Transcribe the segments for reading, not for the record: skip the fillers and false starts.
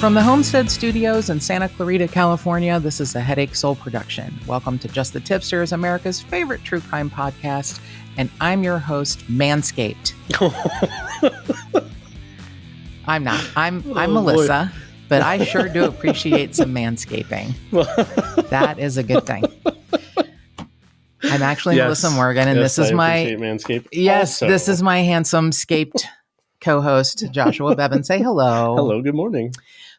From the Homestead Studios in Santa Clarita, California, this is a Headache Soul production. Welcome to Just the Tip-Sters, America's favorite true crime podcast, and I'm your host, Manscaped. I'm not. I'm Melissa, but I sure do appreciate some manscaping. That is a good thing. I'm actually Melissa Morgan, and this is my Manscaped. Yes, this is my handsome scaped co-host, Joshua Bevan. Say hello. Hello, good morning.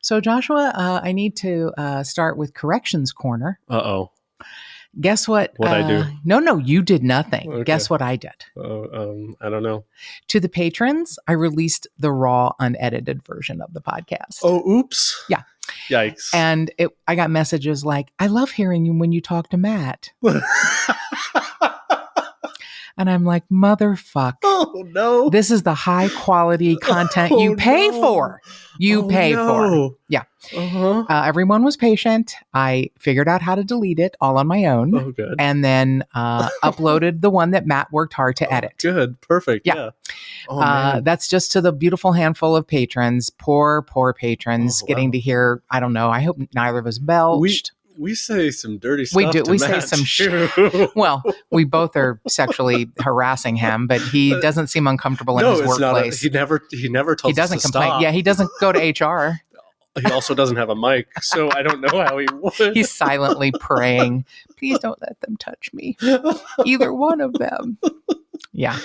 So, Joshua, I need to start with Corrections Corner. Uh-oh. Guess what? What'd I do? No, you did nothing. Okay. Guess what I did? I don't know. To the patrons, I released the raw, unedited version of the podcast. Oh, oops. Yeah. Yikes. And I got messages like, I love hearing you when you talk to Matt. And I'm like, motherfuck. Oh, no. This is the high quality content you pay for. You pay for. Yeah. Uh-huh. Everyone was patient. I figured out how to delete it all on my own. Oh, good. And then uploaded the one that Matt worked hard to edit. Good. Perfect. Yeah. Oh, man. That's just to the beautiful handful of patrons. Poor patrons getting to hear, I don't know. I hope neither of us belched. We say some dirty stuff. We do. We Matt, say some shit. Well, we both are sexually harassing him, but he doesn't seem uncomfortable in his workplace. He never tells He doesn't us to complain. stop. Yeah, he doesn't go to HR. He also doesn't have a mic, so I don't know how he would. He's silently praying, please don't let them touch me. Either one of them. Yeah.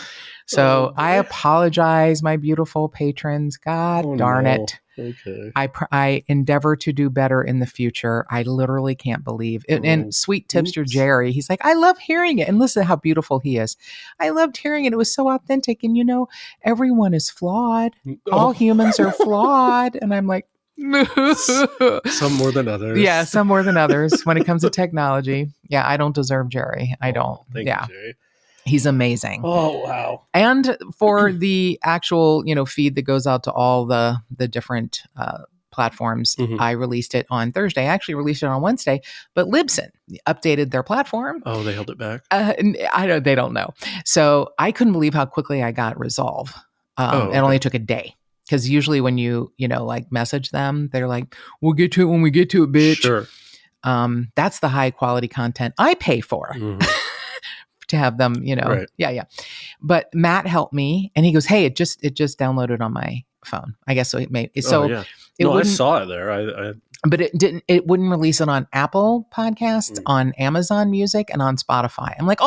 So I apologize, my beautiful patrons. God darn it. Okay. I endeavor to do better in the future. I literally can't believe it. And sweet Tipster Jerry, he's like, I love hearing it. And listen to how beautiful he is. I loved hearing it. It was so authentic. And everyone is flawed. All humans are flawed. And I'm like, some more than others. Yeah, some more than others when it comes to technology. Yeah, I don't deserve Jerry. I don't. Thank you, Jerry. He's amazing. Oh, wow. And for the actual, feed that goes out to all the different platforms, I released it on Thursday. I actually released it on Wednesday, but Libsyn updated their platform. Oh, they held it back? They don't know. So I couldn't believe how quickly I got Resolve. It only took a day. Because usually when you message them, they're like, we'll get to it when we get to it, bitch. Sure. That's the high quality content I pay for. To have them, Right. Yeah. But Matt helped me, and he goes, "Hey, it just downloaded on my phone. I guess so. It may so. Yeah. I saw it there. But it didn't. It wouldn't release it on Apple Podcasts, on Amazon Music, and on Spotify. I'm like,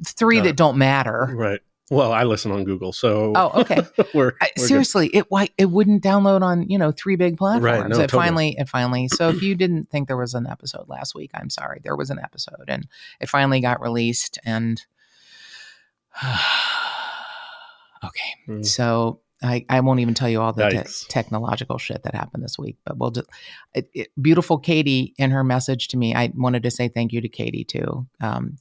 three that don't matter. Right. Well, I listen on Google, so. Oh, okay. we're seriously, it wouldn't download on three big platforms. Right. No, it finally. So if you didn't think there was an episode last week, I'm sorry. There was an episode, and it finally got released. And okay, so I won't even tell you all the technological shit that happened this week. But we'll just beautiful Katie in her message to me. I wanted to say thank you to Katie too.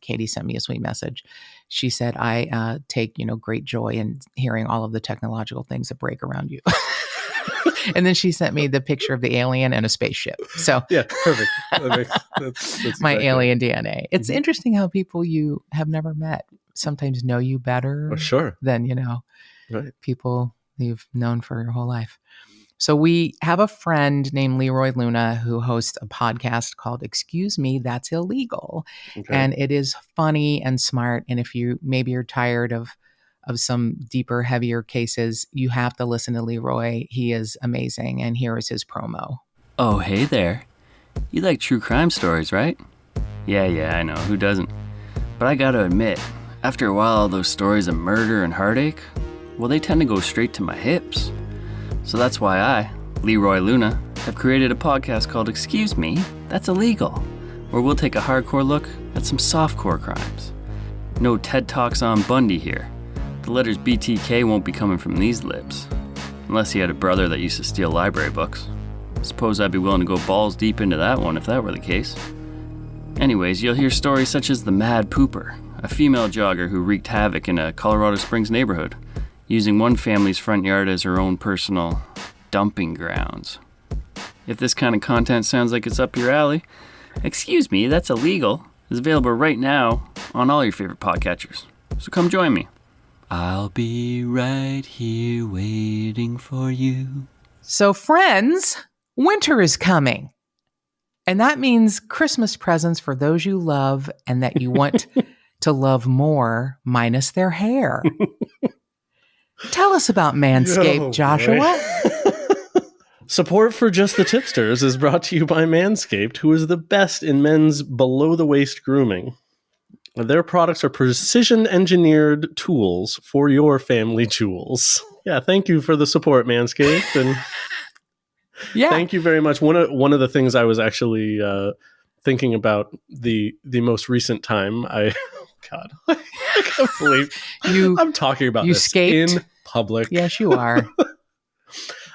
Katie sent me a sweet message. She said, I take, great joy in hearing all of the technological things that break around you. And then she sent me the picture of the alien and a spaceship. So yeah, perfect. That's my alien DNA. It's interesting how people you have never met sometimes know you better than, people you've known for your whole life. So we have a friend named Leroy Luna who hosts a podcast called Excuse Me, That's Illegal. Okay. And it is funny and smart. And if maybe you're tired of some deeper, heavier cases, you have to listen to Leroy. He is amazing. And here is his promo. Oh, hey there. You like true crime stories, right? Yeah, I know. Who doesn't? But I gotta admit, after a while, those stories of murder and heartache, well, they tend to go straight to my hips. So that's why I, Leroy Luna, have created a podcast called Excuse Me, That's Illegal, where we'll take a hardcore look at some softcore crimes. No TED Talks on Bundy here. The letters BTK won't be coming from these lips. Unless he had a brother that used to steal library books. Suppose I'd be willing to go balls deep into that one if that were the case. Anyways, you'll hear stories such as the Mad Pooper, a female jogger who wreaked havoc in a Colorado Springs neighborhood, using one family's front yard as her own personal dumping grounds. If this kind of content sounds like it's up your alley, Excuse Me, That's Illegal is available right now on all your favorite podcatchers. So come join me. I'll be right here waiting for you. So friends, Winter is coming. And that means Christmas presents for those you love and that you want to love more, minus their hair. Tell us about Manscaped, Joshua. Support for Just the Tipsters is brought to you by Manscaped, who is the best in men's below-the-waist grooming. Their products are precision-engineered tools for your family jewels. Yeah, thank you for the support, Manscaped, and thank you very much. One of the things I was actually thinking about the most recent time, I can't believe I'm talking about this scaped in public. Yes, you are.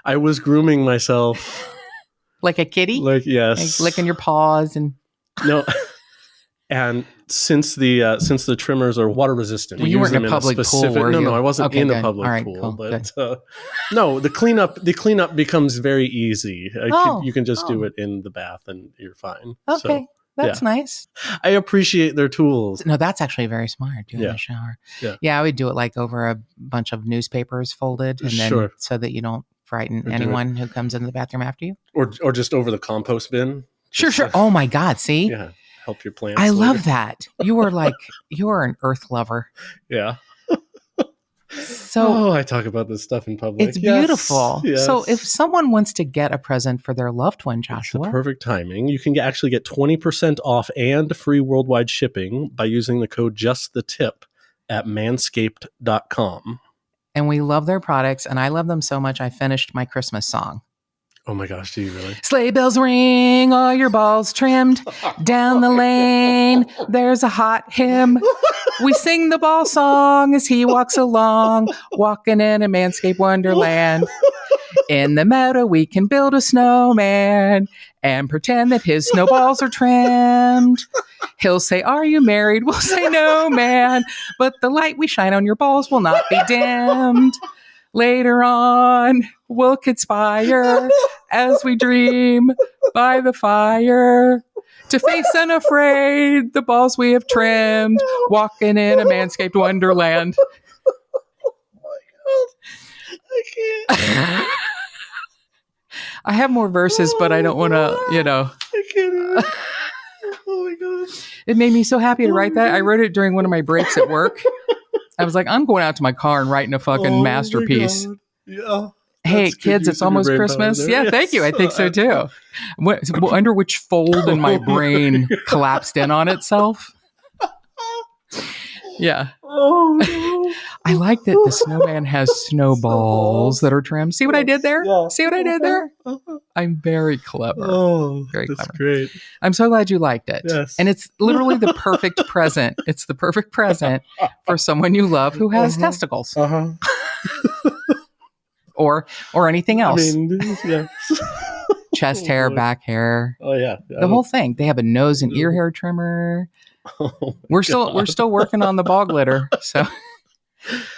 I was grooming myself like a kitty. Yes, like licking your paws and no. And since the trimmers are water resistant, you weren't in a public pool, were you? No, I wasn't in a public All right, pool. Cool, but no, the cleanup becomes very easy. You can just do it in the bath and you're fine. Okay. So, that's nice. I appreciate their tools. No, that's actually very smart. Do it in the shower. Yeah, I would do it like over a bunch of newspapers folded, and then so that you don't frighten anyone who comes into the bathroom after you. Or just over the compost bin. Sure. Oh my God! See, help your plants. I love that. You are an earth lover. Yeah. So I talk about this stuff in public. It's beautiful. Yes. So if someone wants to get a present for their loved one, Joshua, it's the perfect timing. You can actually get 20% off and free worldwide shipping by using the code JustTheTip at manscaped.com. And we love their products, and I love them so much I finished my Christmas song. Oh my gosh, do you really? Sleigh bells ring, all your balls trimmed. Down the lane, there's a hot hymn. We sing the ball song as he walks along, walking in a Manscaped wonderland. In the meadow, we can build a snowman and pretend that his snowballs are trimmed. He'll say, "Are you married?" We'll say, "No, man." But the light we shine on your balls will not be dimmed. Later on, we'll conspire as we dream by the fire to face unafraid the balls we have trimmed, walking in a Manscaped wonderland. Oh my God. I can't. I have more verses, but I don't want to, I can't. Oh my God. It made me so happy to write that. I wrote it during one of my breaks at work. I was like, I'm going out to my car and writing a fucking masterpiece. Yeah. Hey, kids, it's almost Christmas. Yeah, thank you. I think so too. Under which fold in my brain collapsed in on itself. Yeah. Oh, no. I like that the snowman has snowballs that are trimmed. See what I did there? Yeah. See what I did there? I'm very clever. Oh, very that's clever. Great. I'm so glad you liked it. Yes. And it's literally the perfect present. It's the perfect present for someone you love who has testicles. Or anything else. I mean, yes. Chest hair, back hair. Oh yeah. The whole thing. They have a nose and ear hair trimmer. We're still working on the ball glitter. So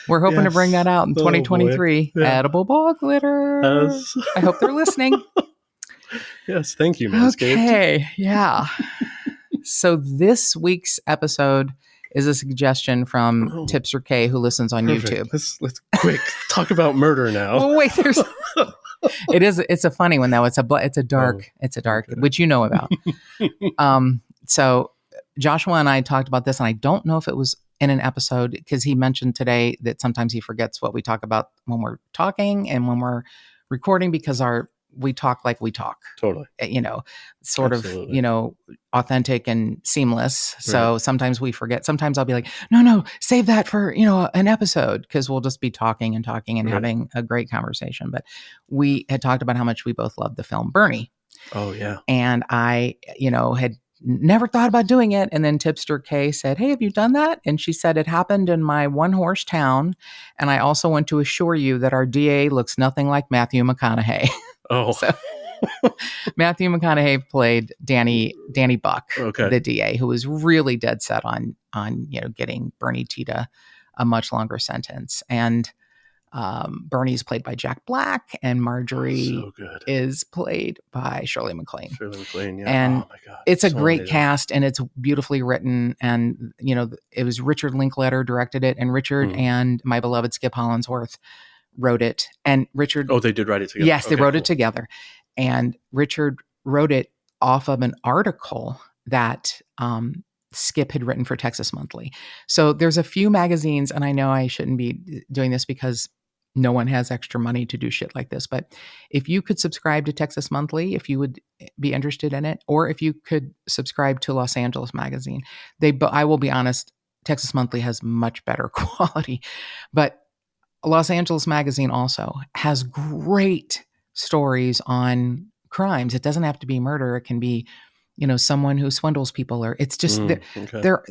we're hoping to bring that out in 2023. Edible ball glitter. Yes. I hope they're listening. Yes, thank you, Manscaped. Okay, yeah. So this week's episode is a suggestion from Tipster K, who listens on YouTube. Let's quick talk about murder now. Oh wait, it's a funny one though. It's a dark, which you know about. So Joshua and I talked about this, and I don't know if it was in an episode because he mentioned today that sometimes he forgets what we talk about when we're talking and when we're recording because we talk like we talk. Totally. Absolutely. Of, authentic and seamless. So sometimes we forget. Sometimes I'll be like, no, save that for, an episode because we'll just be talking and having a great conversation. But we had talked about how much we both loved the film Bernie. Oh, yeah. And I, had never thought about doing it. And then Tipster K said, "Hey, have you done that?" And she said, "It happened in my one-horse town. And I also want to assure you that our DA looks nothing like Matthew McConaughey." Oh, so Matthew McConaughey played Danny Buck, the DA, who was really dead set on getting Bernie Tita a much longer sentence. And Bernie's played by Jack Black, and Marjorie is played by Shirley MacLaine. Yeah. And oh my God, it's a great cast, and it's beautifully written. And it was Richard Linklater directed it, and Richard and my beloved Skip Hollandsworth wrote it. And Richard, they did write it together. Yes, they wrote it together. And Richard wrote it off of an article that Skip had written for Texas Monthly. So there's a few magazines, and I know I shouldn't be doing this because no one has extra money to do shit like this. But if you could subscribe to Texas Monthly, if you would be interested in it, or if you could subscribe to Los Angeles Magazine, I will be honest, Texas Monthly has much better quality. But Los Angeles Magazine also has great stories on crimes. It doesn't have to be murder. It can be, someone who swindles people, or it's just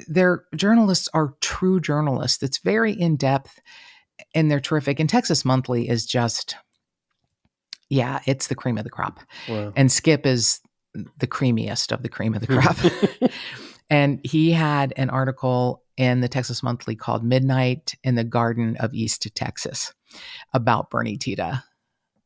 their journalists are true journalists. It's very in depth and they're terrific. And Texas Monthly is just, it's the cream of the crop. Wow. And Skip is the creamiest of the cream of the crop. And he had an article in the Texas Monthly called Midnight in the Garden of East Texas about Bernie Tita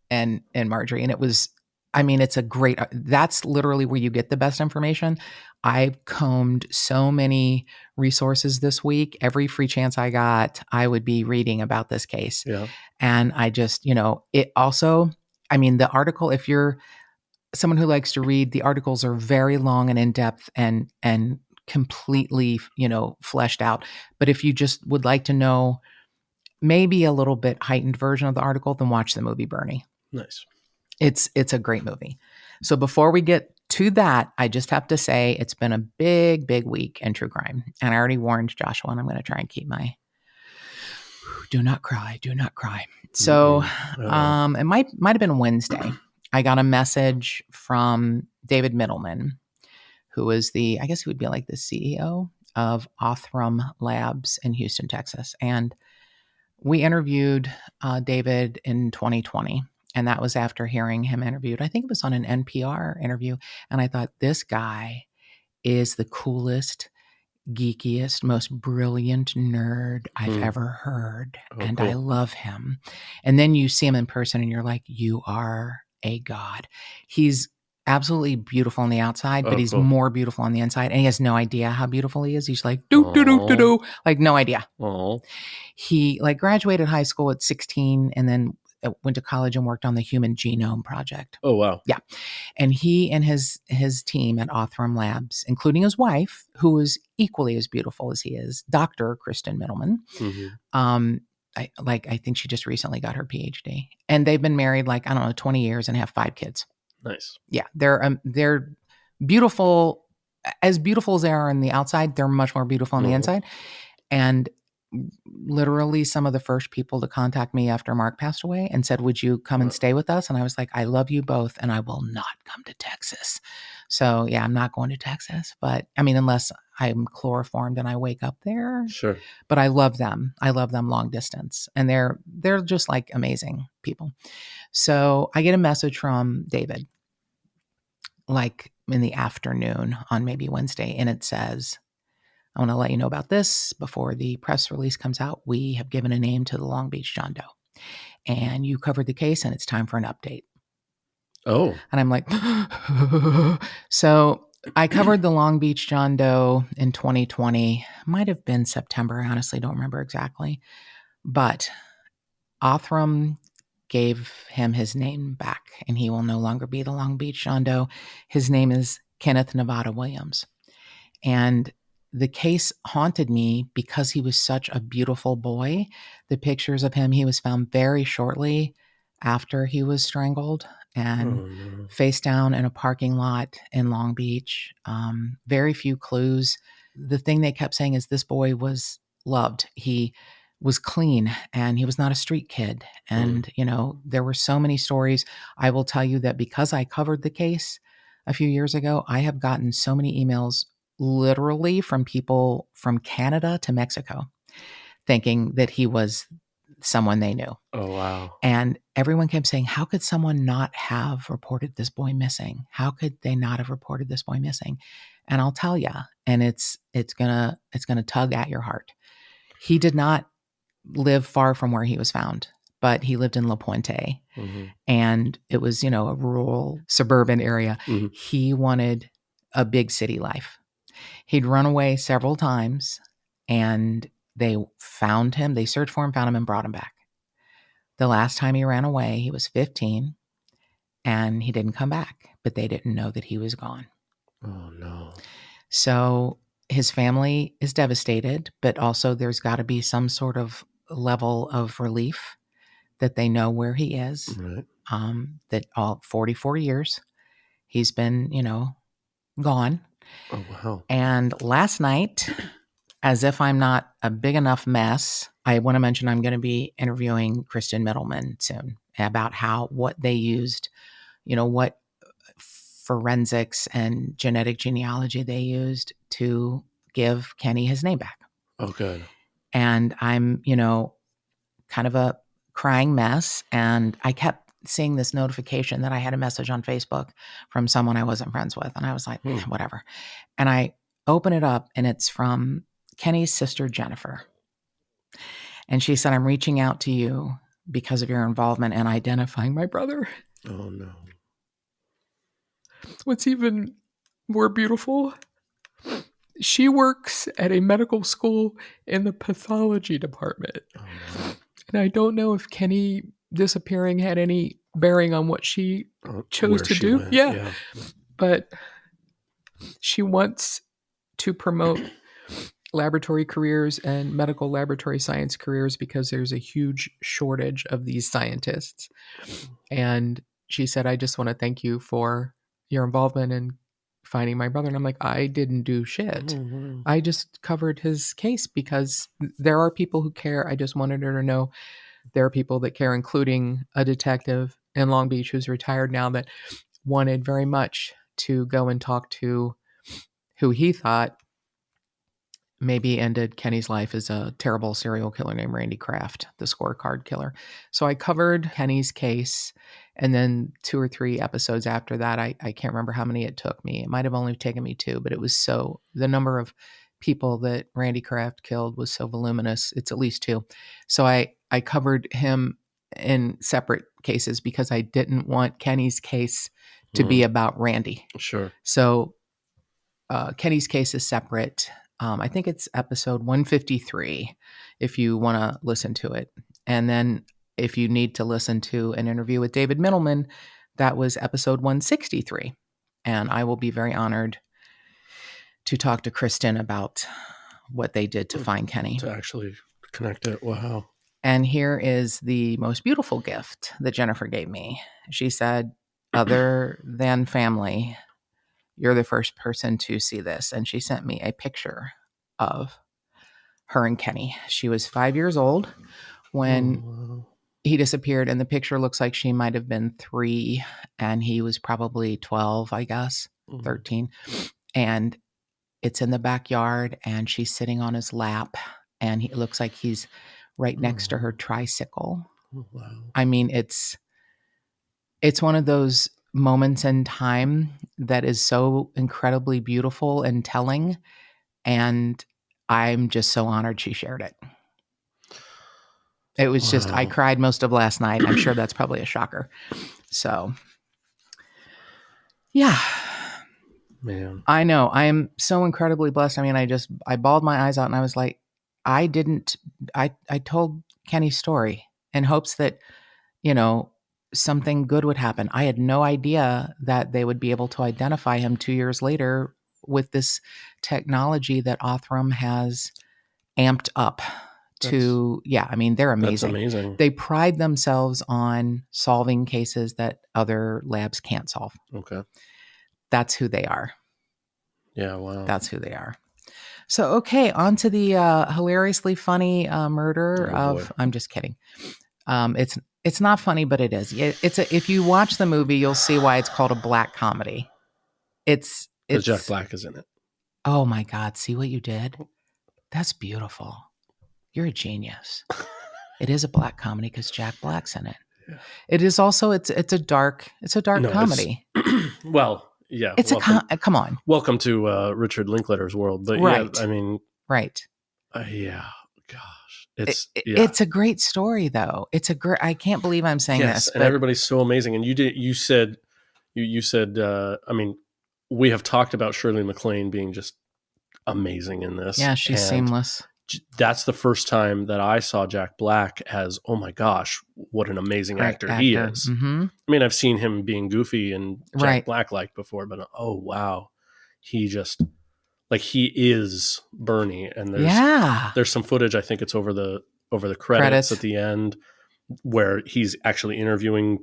and Marjorie. And it was, it's a great, that's literally where you get the best information. I've combed so many resources this week. Every free chance I got, I would be reading about this case. Yeah. And I just, it also, the article, if you're someone who likes to read, the articles are very long and in depth and completely, fleshed out. But if you just would like to know maybe a little bit heightened version of the article, then watch the movie Bernie. Nice. It's a great movie. So before we get to that, I just have to say it's been a big, big week in true crime. And I already warned Joshua, and I'm going to try and keep my do not cry. So it might have been Wednesday. I got a message from David Middleman, who is I guess he would be like the CEO of Othram Labs in Houston, Texas. And we interviewed David in 2020. And that was after hearing him interviewed. I think it was on an NPR interview. And I thought, this guy is the coolest, geekiest, most brilliant nerd I've ever heard. And cool. I love him. And then you see him in person and you're like, you are a god. He's absolutely beautiful on the outside, but he's more beautiful on the inside. And he has no idea how beautiful he is. He's like, do, like no idea. Aww. He graduated high school at 16 and then went to college and worked on the Human Genome Project. Oh, wow. Yeah. And he and his team at Othram Labs, including his wife, who is equally as beautiful as he is, Dr. Kristen Middleman. Mm-hmm. I think she just recently got her PhD. And they've been married 20 years and have 5 kids. Nice. Yeah. They're beautiful. As beautiful as they are on the outside, they're much more beautiful on the inside. And literally some of the first people to contact me after Mark passed away and said, would you come and stay with us? And I was like, I love you both and I will not come to Texas. So yeah, I'm not going to Texas, but unless I'm chloroformed and I wake up there. Sure. But I love them. I love them long distance and they're just amazing people. So I get a message from David in the afternoon on maybe Wednesday. And it says, I want to let you know about this before the press release comes out. We have given a name to the Long Beach John Doe. And you covered the case and it's time for an update. Oh. And I'm like, so I covered the Long Beach John Doe in 2020. Might have been September. I honestly don't remember exactly. But Othram gave him his name back and he will no longer be the Long Beach John Doe. His name is Kenneth Nevada Williams. And the case haunted me because he was such a beautiful boy. The pictures of him, he was found very shortly after he was strangled and face down in a parking lot in Long Beach. Very few clues. The thing they kept saying is this boy was loved. He was clean and he was not a street kid. And, there were so many stories. I will tell you that because I covered the case a few years ago, I have gotten so many emails literally from people from Canada to Mexico thinking that he was someone they knew. Oh, wow. And everyone kept saying, how could someone not have reported this boy missing? How could they not have reported this boy missing? And I'll tell you, and it's gonna tug at your heart. He did not live far from where he was found, but he lived in La Puente and it was, a rural suburban area. Mm-hmm. He wanted a big city life. He'd run away several times and they found him. They searched for him, found him, and brought him back. The last time he ran away, he was 15 and he didn't come back, but they didn't know that he was gone. Oh, no. So his family is devastated, but also there's got to be some sort of level of relief that they know where he is. Right. That all 44 years he's been, gone. Oh, wow. And last night, as if I'm not a big enough mess, I want to mention I'm going to be interviewing Kristen Middleman soon about what they used, what forensics and genetic genealogy they used to give Kenny his name back. Oh, good. And I'm, kind of a crying mess. And I kept seeing this notification that I had a message on Facebook from someone I wasn't friends with. And I was like, whatever. And I open it up and it's from Kenny's sister, Jennifer. And she said, I'm reaching out to you because of your involvement in identifying my brother. Oh, no. What's even more beautiful, she works at a medical school in the pathology department. Oh, no. And I don't know if Kenny disappearing had any bearing on what she chose to do. Yeah. But she wants to promote laboratory careers and medical laboratory science careers because there's a huge shortage of these scientists. And she said, I just want to thank you for your involvement in finding my brother. And I'm like, I didn't do shit. Mm-hmm. I just covered his case because there are people who care. I just wanted her to know there are people that care, including a detective in Long Beach who's retired now that wanted very much to go and talk to who he thought maybe ended Kenny's life as a terrible serial killer named Randy Kraft, the scorecard killer. So I covered Kenny's case. And then 2 or 3 episodes after that, I can't remember how many it took me. It might have only taken me 2, but it was the number of people that Randy Kraft killed was so voluminous. It's at least 2. So I covered him in separate cases because I didn't want Kenny's case to be about Randy. Sure. So Kenny's case is separate. I think it's episode 153 if you want to listen to it. And then if you need to listen to an interview with David Middleman, that was episode 163. And I will be very honored to talk to Kristen about what they did to find Kenny. To actually connect it. Wow. And here is the most beautiful gift that Jennifer gave me. She said, other than family, you're the first person to see this. And she sent me a picture of her and Kenny. She was 5 years old when he disappeared. And the picture looks like she might have been 3 and he was probably 12, I guess, 13. And it's in the backyard and she's sitting on his lap and it looks like he's right next to her tricycle. Oh, wow. I mean, it's one of those moments in time that is so incredibly beautiful and telling. And I'm just so honored she shared it. It was just, I cried most of last night. I'm sure that's probably a shocker. So, yeah. Man. I know. I am so incredibly blessed. I mean, I bawled my eyes out and I was like, I told Kenny's story in hopes that, something good would happen. I had no idea that they would be able to identify him 2 years later with this technology that Othram has amped up to. I mean, they're amazing. That's amazing. They pride themselves on solving cases that other labs can't solve. Okay. That's who they are. Yeah, wow. That's who they are. So, okay, on to the hilariously funny murder of... I'm just kidding. It's not funny, but it is. If you watch the movie, you'll see why it's called a black comedy. It's Jack Black is in it. Oh my God! See what you did? That's beautiful. You're a genius. It is a black comedy because Jack Black's in it. Yeah. It is also. It's a dark comedy. Well, yeah. It's come on. Welcome to Richard Linklater's world, but right. Yeah, I mean, right. Yeah. Gosh. It's a great story, though. I can't believe I'm saying this. And everybody's so amazing. And you said, I mean, we have talked about Shirley MacLaine being just amazing in this. Yeah, she's seamless. that's the first time that I saw Jack Black as, oh my gosh, what an amazing actor he is. Mm-hmm. I mean, I've seen him being goofy and Jack Black like before, but oh wow, he just like he is Bernie. And there's some footage. I think it's over the credits at the end where he's actually interviewing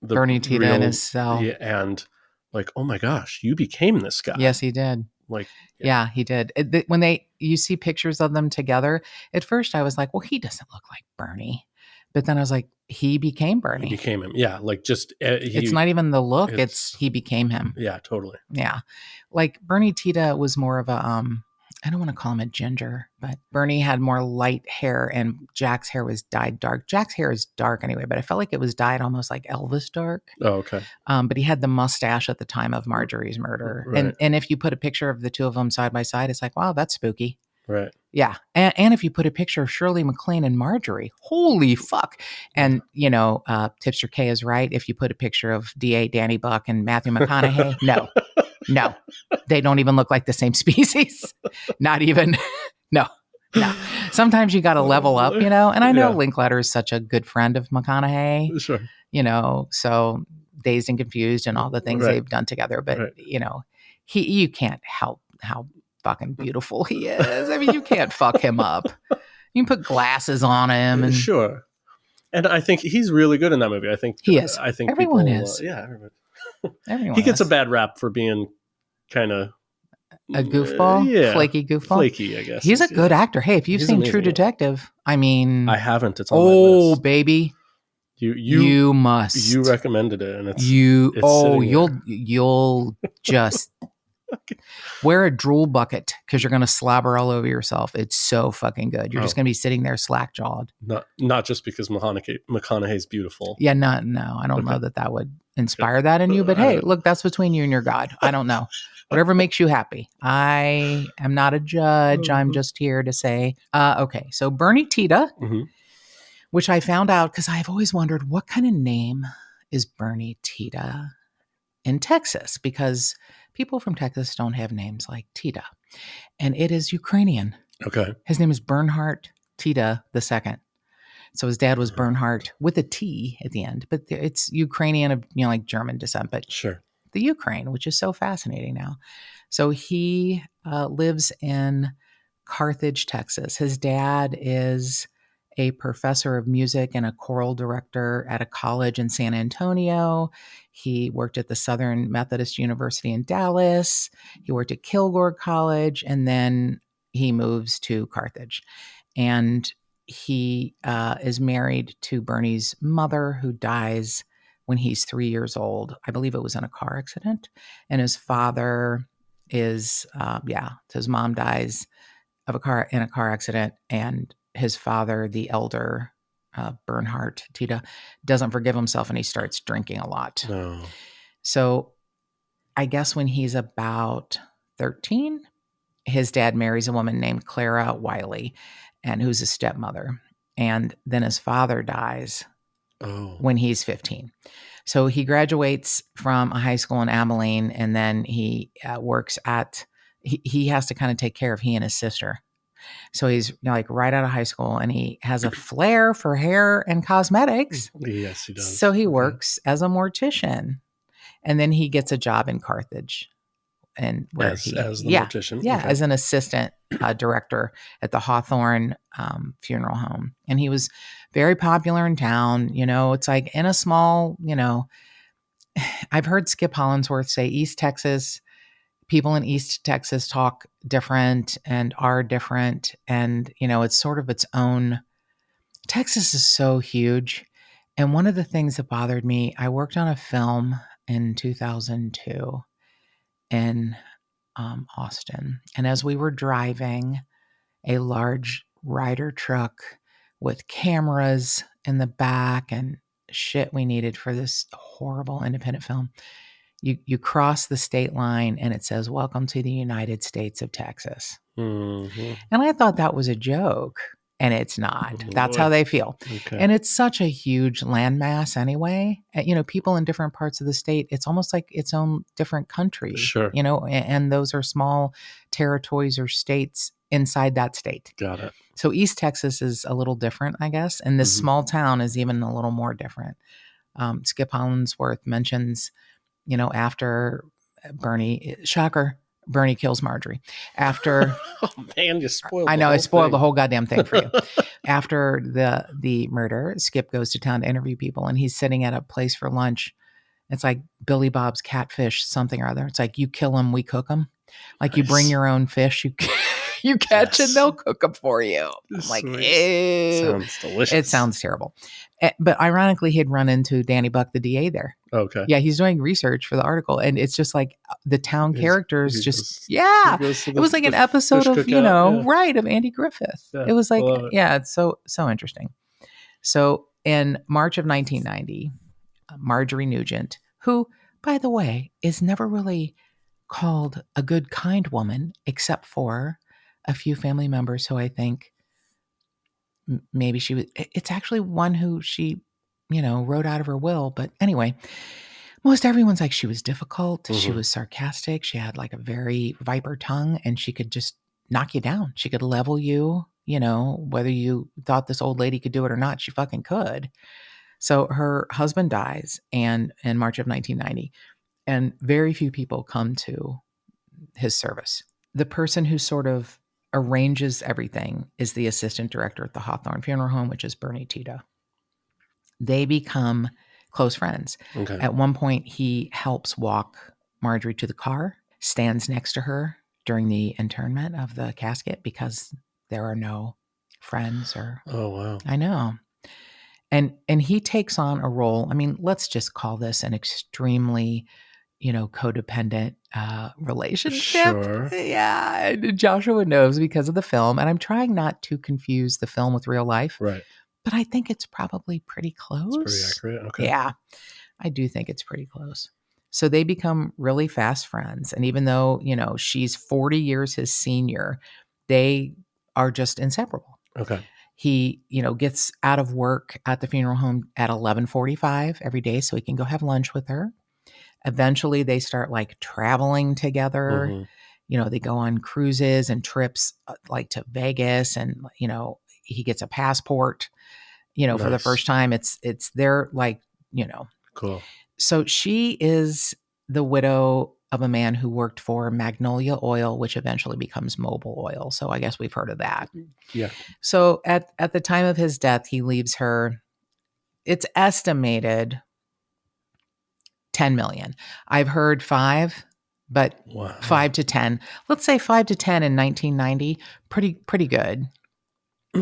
the Bernie Tita in his cell, and like, oh my gosh, you became this guy. Yes, he did. Like, yeah, he did. When you see pictures of them together, at first I was like, well, he doesn't look like Bernie. But then I was like, he became Bernie. He became him. Yeah. Like just, it's not even the look. It's he became him. Yeah, totally. Yeah. Like Bernie Tita was more of a, I don't want to call him a ginger, but Bernie had more light hair and Jack's hair was dyed dark. Jack's hair is dark anyway, but I felt like it was dyed almost like Elvis dark. Oh, okay. But he had the mustache at the time of Marjorie's murder. Right. And if you put a picture of the two of them side by side, it's like, wow, that's spooky. Right. Yeah. And if you put a picture of Shirley MacLaine and Marjorie, holy fuck. And, Tipster K is right. If you put a picture of DA Danny Buck and Matthew McConaughey, no, they don't even look like the same species. Not even, no. Sometimes you got to level up, and I know Linkletter is such a good friend of McConaughey, sure. So Dazed and Confused and all the things they've done together. But, you can't help how fucking beautiful he is. I mean, you can't fuck him up. You can put glasses on him. And sure. And I think he's really good in that movie. I think he is. I think everyone is. Everyone. Everyone he gets is. a bad rap for being kind of a goofball, flaky goofball. Flaky, I guess. He's a good actor. Hey, if you've seen amazing, True Detective, I mean, I haven't. It's on my list. Oh, baby, you must. You recommended it, and it's you'll just wear a drool bucket because you're going to slobber all over yourself. It's so fucking good. You're just going to be sitting there slack jawed. Not just because McConaughey's beautiful. Yeah, no, I don't know that would inspire that in you. But hey, look, that's between you and your God. I don't know. Whatever makes you happy. I am not a judge. I'm just here to say, okay. So Bernie Tita, which I found out because I've always wondered what kind of name is Bernie Tita in Texas, because people from Texas don't have names like Tita, and it is Ukrainian. Okay. His name is Bernhard Tita II. So his dad was Bernhard with a T at the end, but it's Ukrainian of, like German descent, but sure. The Ukraine, which is so fascinating now. So he lives in Carthage, Texas. His dad is a professor of music and a choral director at a college in San Antonio. He worked at the Southern Methodist University in Dallas. He worked at Kilgore College, and then he moves to Carthage. And he is married to Bernie's mother, who dies when he's 3 years old. I believe it was in a car accident. And his father is, his mom dies in a car accident, and his father, the elder Bernhard Tita, doesn't forgive himself, and he starts drinking a lot. No. So I guess when he's about 13, his dad marries a woman named Clara Wiley, and who's a stepmother. And then his father dies when he's 15. So he graduates from a high school in Abilene, and then he works he has to kind of take care of he and his sister. So he's like right out of high school, and he has a flair for hair and cosmetics. Yes, he does. So he works as a mortician, and then he gets a job in Carthage, and as the mortician, as an assistant director at the Hawthorne funeral home, and he was very popular in town. It's like in a small, I've heard Skip Hollandsworth say East Texas. People in East Texas talk different and are different. And, it's sort of its own. Texas is so huge. And one of the things that bothered me, I worked on a film in 2002 in Austin. And as we were driving a large Ryder truck with cameras in the back and shit we needed for this horrible independent film, you cross the state line and it says, "Welcome to the United States of Texas." Mm-hmm. And I thought that was a joke, and it's not. That's how they feel. Okay. And it's such a huge landmass anyway. People in different parts of the state, it's almost like its own different country. Sure. And those are small territories or states inside that state. Got it. So East Texas is a little different, I guess. And this small town is even a little more different. Skip Hollandsworth mentions, after Bernie, shocker, Bernie kills Marjorie. After, oh man, you spoiled. I spoiled the whole goddamn thing for you. After the murder, Skip goes to town to interview people, and he's sitting at a place for lunch. It's like Billy Bob's Catfish, something or other. It's like, you kill them, we cook them. Like you bring your own fish, you catch and they'll cook them for you. I'm like, ew. Sounds delicious. It sounds terrible. But ironically, he'd run into Danny Buck, the DA there. Okay. Yeah, he's doing research for the article. And it's just like the town characters it was like an episode of, of Andy Griffith. Yeah, it was like, it's so interesting. So in March of 1990, Marjorie Nugent, who, by the way, is never really called a good, kind woman, except for a few family members who I think maybe she was. It's actually one who she, wrote out of her will. But anyway, most everyone's like, she was difficult. She was sarcastic. She had like a very viper tongue, and she could just knock you down. She could level you, whether you thought this old lady could do it or not, she fucking could. So her husband dies in March of 1990, and very few people come to his service. The person who sort of arranges everything is the assistant director at the Hawthorne Funeral Home, which is Bernie Tito. They become close friends. Okay. At one point, he helps walk Marjorie to the car, stands next to her during the interment of the casket because there are no friends or... Oh, wow. I know. And he takes on a role. I mean, let's just call this an extremely, codependent relationship. Sure. Yeah. Joshua knows because of the film. And I'm trying not to confuse the film with real life. Right. But I think it's probably pretty close. It's pretty accurate. Okay. Yeah. I do think it's pretty close. So they become really fast friends. And even though, she's 40 years his senior, they are just inseparable. Okay. He, gets out of work at the funeral home at 11:45 every day so he can go have lunch with her. Eventually, they start like traveling together. Mm-hmm. They go on cruises and trips like to Vegas, and he gets a passport. Nice. For the first time, it's their like Cool. So she is the widow of a man who worked for Magnolia Oil, which eventually becomes Mobil Oil. So I guess we've heard of that. Yeah. So at the time of his death, he leaves her, it's estimated $10 million. I've heard 5, but wow. 5 to 10. Let's say 5 to 10 in 1990. Pretty good.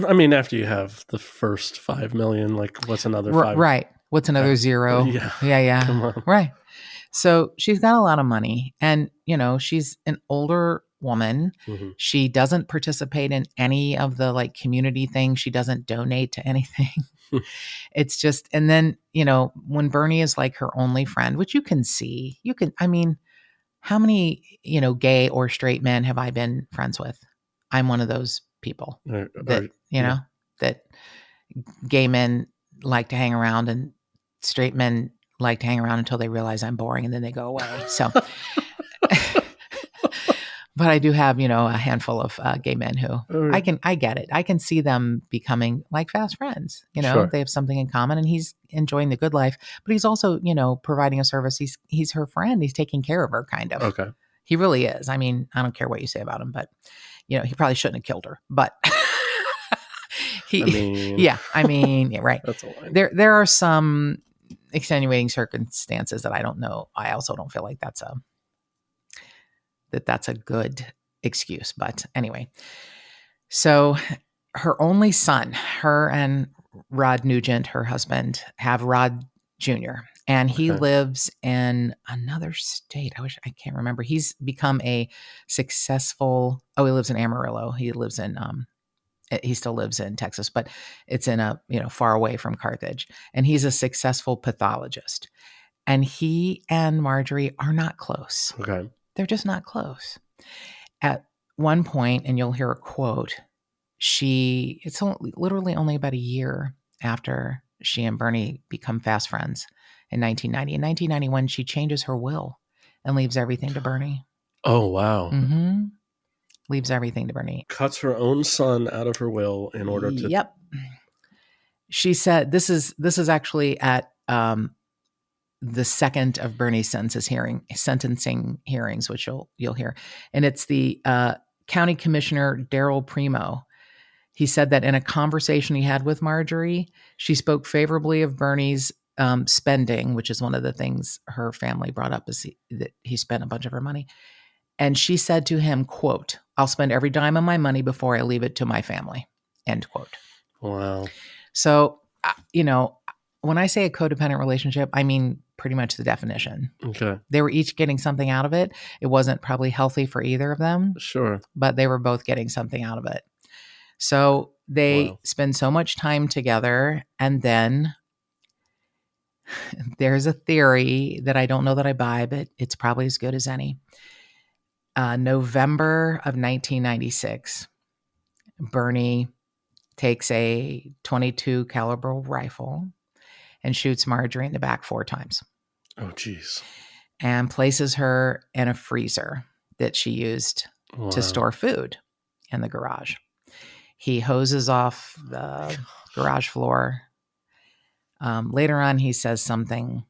I mean, after you have the first 5 million, like what's another 5? Right. What's another 0? Yeah. Come on. Right. So she's got a lot of money, and, she's an older woman. Mm-hmm. She doesn't participate in any of the like community things. She doesn't donate to anything. It's just, and then, when Bernie is like her only friend, which you can see, how many, gay or straight men have I been friends with? I'm one of those people that gay men like to hang around and straight men like to hang around until they realize I'm boring and then they go away. So, but I do have, a handful of gay men who I get it. I can see them becoming like fast friends. Sure. They have something in common, and he's enjoying the good life, but he's also, providing a service. He's her friend. He's taking care of her, kind of. Okay. He really is. I mean, I don't care what you say about him, but he probably shouldn't have killed her, but yeah, right. That's a line. There are some extenuating circumstances that I don't know. I also don't feel like that's a good excuse. But anyway, so her only son, her and Rod Nugent, her husband, have Rod Jr., and he lives in another state. I can't remember. He's become a successful, he lives in Amarillo. He still lives in Texas, but it's in far away from Carthage. And he's a successful pathologist. And he and Marjorie are not close. Okay. They're just not close. At one point, and you'll hear a quote, it's literally only about a year after she and Bernie become fast friends in 1990. In 1991, she changes her will and leaves everything to Bernie. Oh, wow. Mm-hmm. leaves everything to Bernie. Cuts her own son out of her will in order to. Yep. She said this is actually at the second of Bernie's sentencing hearings, which you'll hear, and it's the county commissioner Daryl Primo. He said that in a conversation he had with Marjorie, she spoke favorably of Bernie's spending, which is one of the things her family brought up, is that he spent a bunch of her money. And she said to him, quote, "I'll spend every dime of my money before I leave it to my family," end quote. Wow. So, when I say a codependent relationship, I mean pretty much the definition. Okay. They were each getting something out of it. It wasn't probably healthy for either of them. Sure. But they were both getting something out of it. So they spend so much time together, and then there's a theory that I don't know that I buy, but it's probably as good as any. November of 1996, Bernie takes a .22 caliber rifle and shoots Marjorie in the back 4 times. Oh, geez. And places her in a freezer that she used to store food in the garage. He hoses off the garage floor. Later on, he says something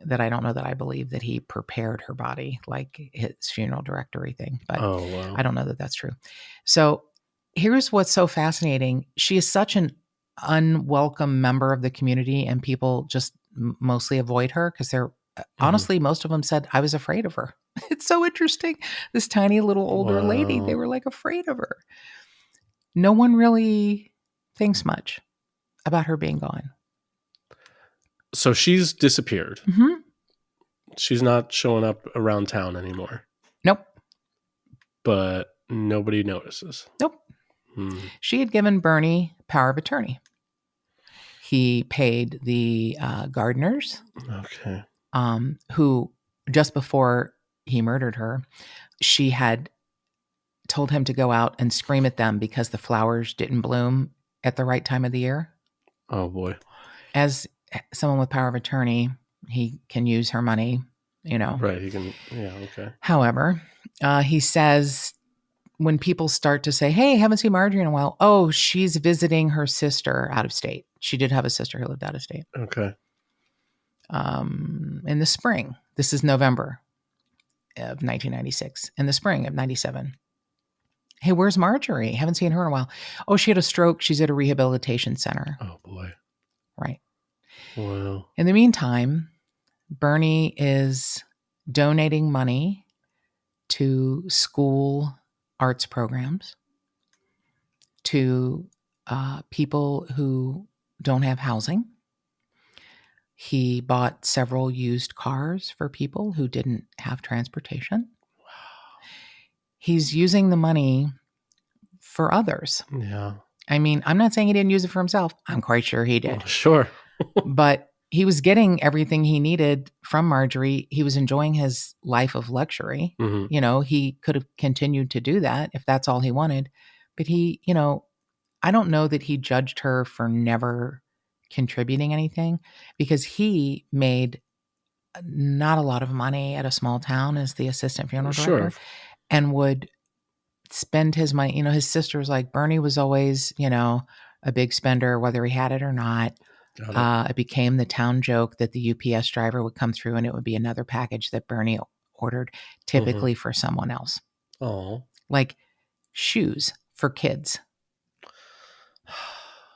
that I don't know that I believe, that he prepared her body, like his funeral directory thing. But I don't know that that's true. So here's what's so fascinating. She is such an unwelcome member of the community, and people just mostly avoid her because they're honestly, most of them said, I was afraid of her. It's so interesting. This tiny little older lady, they were like afraid of her. No one really thinks much about her being gone. So she's disappeared. Mm-hmm. She's not showing up around town anymore. Nope. But nobody notices. Nope. She had given Bernie power of attorney. He paid the gardeners. Okay. Who, just before he murdered her, she had told him to go out and scream at them because the flowers didn't bloom at the right time of the year. Oh, boy. As someone with power of attorney, he can use her money, Right, he can, okay. However, he says when people start to say, hey, haven't seen Marjorie in a while. Oh, she's visiting her sister out of state. She did have a sister who lived out of state. Okay. In the spring, this is November of 1996, in the spring of 97. Hey, where's Marjorie? Haven't seen her in a while. Oh, she had a stroke. She's at a rehabilitation center. Oh, boy. Right. Wow. In the meantime, Bernie is donating money to school arts programs, to people who don't have housing. He bought several used cars for people who didn't have transportation. Wow. He's using the money for others. Yeah. I mean, I'm not saying he didn't use it for himself. I'm quite sure he did. Well, sure. But he was getting everything he needed from Marjorie. He was enjoying his life of luxury. Mm-hmm. He could have continued to do that if that's all he wanted. But he, I don't know that he judged her for never contributing anything, because he made not a lot of money at a small town as the assistant funeral director, and would spend his money. His sister was like, Bernie was always, a big spender, whether he had it or not. It became the town joke that the UPS driver would come through and it would be another package that Bernie ordered, typically for someone else. Oh, like shoes for kids.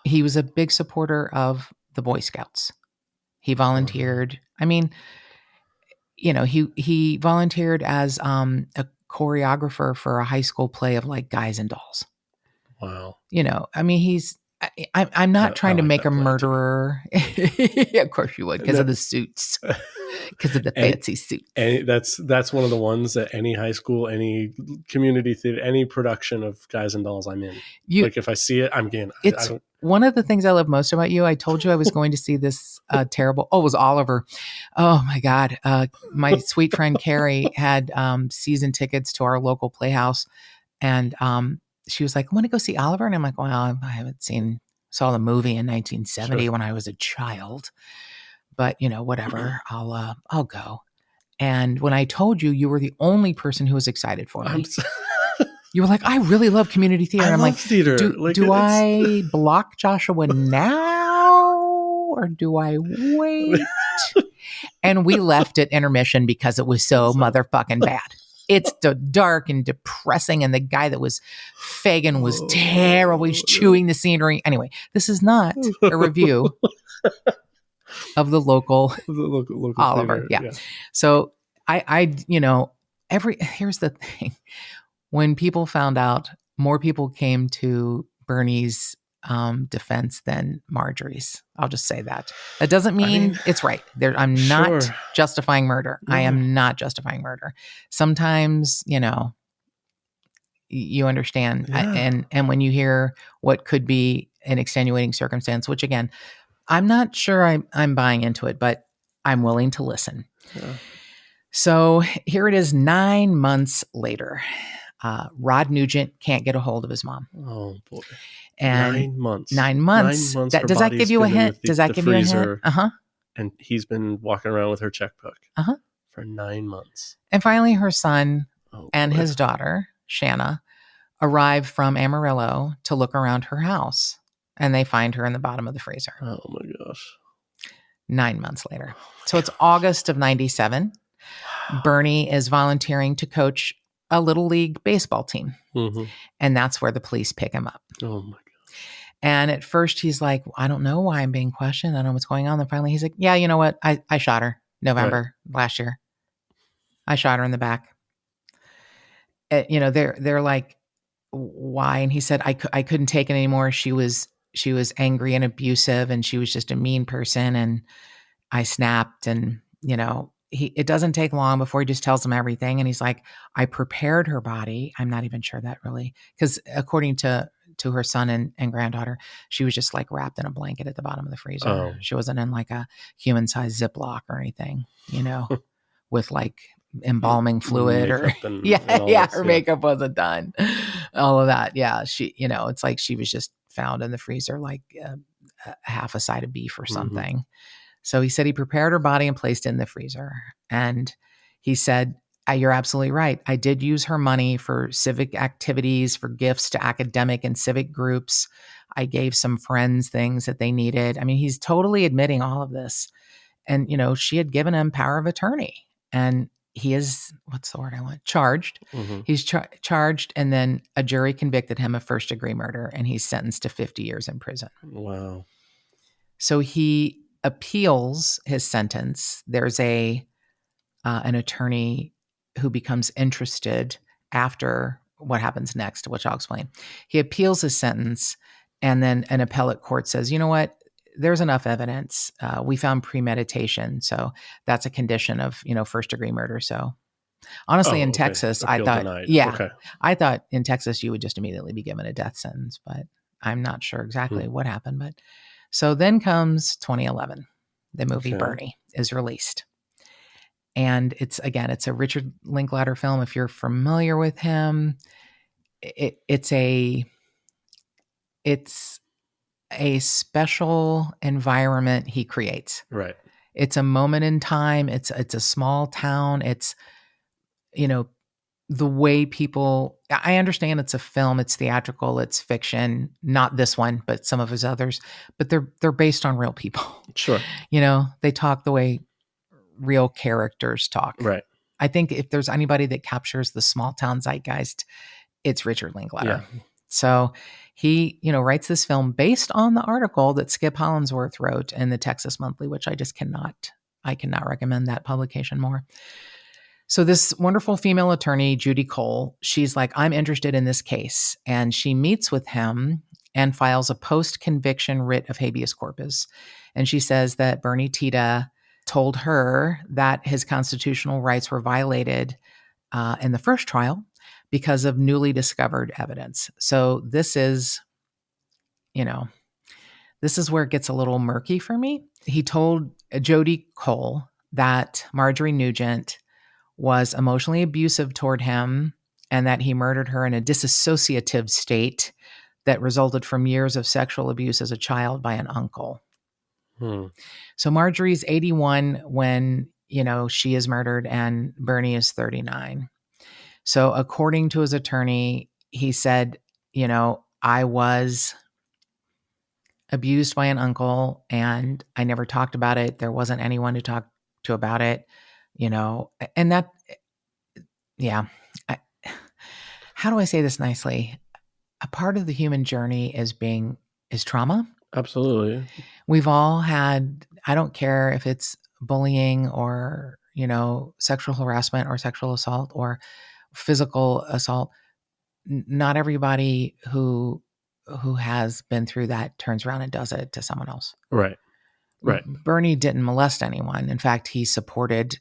He was a big supporter of the Boy Scouts. He volunteered. I mean, he volunteered as a choreographer for a high school play of like Guys and Dolls. Wow. I mean, I'm not trying to make a murderer. Yeah, of course you would, because of the suits, because of the fancy suits. And that's one of the ones that any high school, any community theater, any production of Guys and Dolls I'm in. Like if I see it, I'm getting. It's one of the things I love most about you. I told you I was going to see this terrible. Oh, it was Oliver. Oh my God. My sweet friend Carrie had season tickets to our local playhouse, and she was like, I want to go see Oliver. And I'm like, well, I haven't saw the movie in 1970 when I was a child, but whatever, I'll go. And when I told you, you were the only person who was excited for me. You were like, I really love community theater. I'm love like, theater. Do I block Joshua now or do I wait? And we left at intermission because it was so motherfucking bad. It's dark and depressing. And the guy that was Fagin was terrible. He's chewing the scenery. Anyway, this is not a review of the local Oliver. Yeah. So here's the thing. When people found out, more people came to Bernie's defense than Marjorie's. I'll just say that. That doesn't mean it's right. I'm not justifying murder. I am not justifying murder. Sometimes, you understand. And when you hear what could be an extenuating circumstance, which again, I'm not sure I'm buying into it, but I'm willing to listen. Yeah. So here it is 9 months later. Rod Nugent can't get a hold of his mom. Oh boy. And 9 months. 9 months. Does that give you a hint? Does that give you a hint? Uh-huh. And he's been walking around with her checkbook for 9 months. And finally her son and his daughter, Shanna, arrive from Amarillo to look around her house. And they find her in the bottom of the freezer. Oh my gosh. 9 months later. So it's August of 97. Bernie is volunteering to coach a little league baseball team. Mm-hmm. And that's where the police pick him up. Oh my God. And at first he's like, I don't know why I'm being questioned. I don't know what's going on. Then finally he's like, yeah, you know what? I shot her November last year. I shot her in the back. They're like, why? And he said, I couldn't take it anymore. She was angry and abusive and she was just a mean person. And I snapped and, it doesn't take long before he just tells them everything. And he's like, I prepared her body. I'm not even sure that really, because according to her son and granddaughter, she was just like wrapped in a blanket at the bottom of the freezer. Oh. She wasn't in like a human-sized Ziploc or anything, with like embalming fluid or her makeup wasn't done. All of that. Yeah. She, it's like she was just found in the freezer, like half a side of beef or something. Mm-hmm. So he said he prepared her body and placed it in the freezer. And he said, you're absolutely right. I did use her money for civic activities, for gifts to academic and civic groups. I gave some friends things that they needed. I mean, he's totally admitting all of this. And, she had given him power of attorney. And he is, what's the word I want? Charged. Mm-hmm. He's charged, and then a jury convicted him of first-degree murder, and he's sentenced to 50 years in prison. Wow. So he appeals his sentence. There's an attorney who becomes interested after what happens next, which I'll explain. He appeals his sentence, and then an appellate court says, you know what? There's enough evidence. We found premeditation. So that's a condition of, first degree murder. So honestly, in Texas, I thought, I thought in Texas, you would just immediately be given a death sentence, but I'm not sure exactly what happened. But so then comes 2011, the movie Bernie is released. And it's a Richard Linklater film. If you're familiar with him, it's a special environment he creates. Right. It's a moment in time. It's a small town. It's, the way people, I understand it's a film, it's theatrical, it's fiction, not this one, but some of his others, but they're based on real people. Sure. They talk the way real characters talk. Right. I think if there's anybody that captures the small town zeitgeist, it's Richard Linklater. Yeah. So he, writes this film based on the article that Skip Hollandsworth wrote in the Texas Monthly, which I cannot recommend that publication more. So this wonderful female attorney, Judy Cole, she's like, I'm interested in this case. And she meets with him and files a post-conviction writ of habeas corpus. And she says that Bernie Tita told her that his constitutional rights were violated in the first trial because of newly discovered evidence. So this is where it gets a little murky for me. He told Jody Cole that Marjorie Nugent was emotionally abusive toward him and that he murdered her in a dissociative state that resulted from years of sexual abuse as a child by an uncle. So Marjorie's 81 when, she is murdered, and Bernie is 39. So according to his attorney, he said, I was abused by an uncle and I never talked about it. There wasn't anyone to talk to about it, and that, yeah. How do I say this nicely? A part of the human journey is trauma. Absolutely. We've all had, I don't care if it's bullying or, sexual harassment or sexual assault or physical assault. Not everybody who has been through that turns around and does it to someone else. Right. Bernie didn't molest anyone. In fact, he supported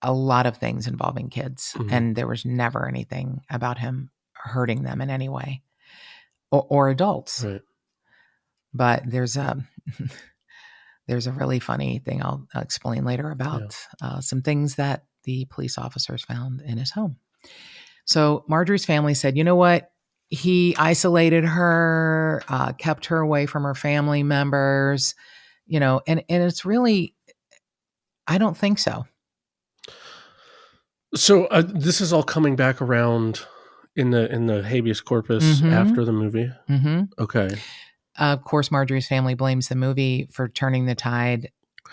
a lot of things involving kids, and there was never anything about him hurting them in any way, or adults. Right. But there's a really funny thing I'll explain later about some things that the police officers found in his home. So Marjorie's family said, you know what? He isolated her, kept her away from her family members, and it's really, I don't think so. So this is all coming back around in the habeas corpus after the movie? Mm-hmm. Okay. Of course, Marjorie's family blames the movie for turning the tide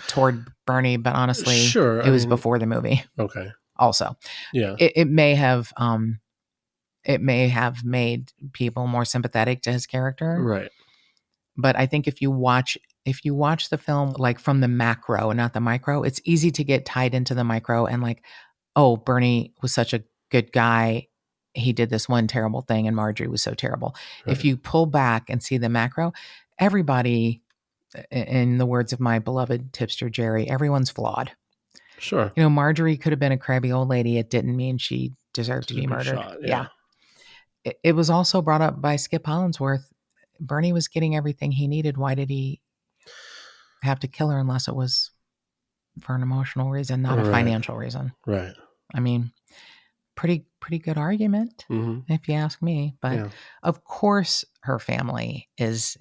toward Bernie, but honestly, it was before the movie. Okay. Also, yeah, it may have made people more sympathetic to his character, right? But I think if you watch the film like from the macro and not the micro, it's easy to get tied into the micro and like, oh, Bernie was such a good guy. He did this one terrible thing and Marjorie was so terrible. Right. If you pull back and see the macro, everybody, in the words of my beloved tipster Jerry, everyone's flawed. Sure. Marjorie could have been a crabby old lady. It didn't mean she deserved to be murdered. Shot, yeah. It was also brought up by Skip Hollandsworth. Bernie was getting everything he needed. Why did he have to kill her unless it was for an emotional reason, not a financial reason? Right. I mean, pretty good argument, if you ask me. But of course, her family is,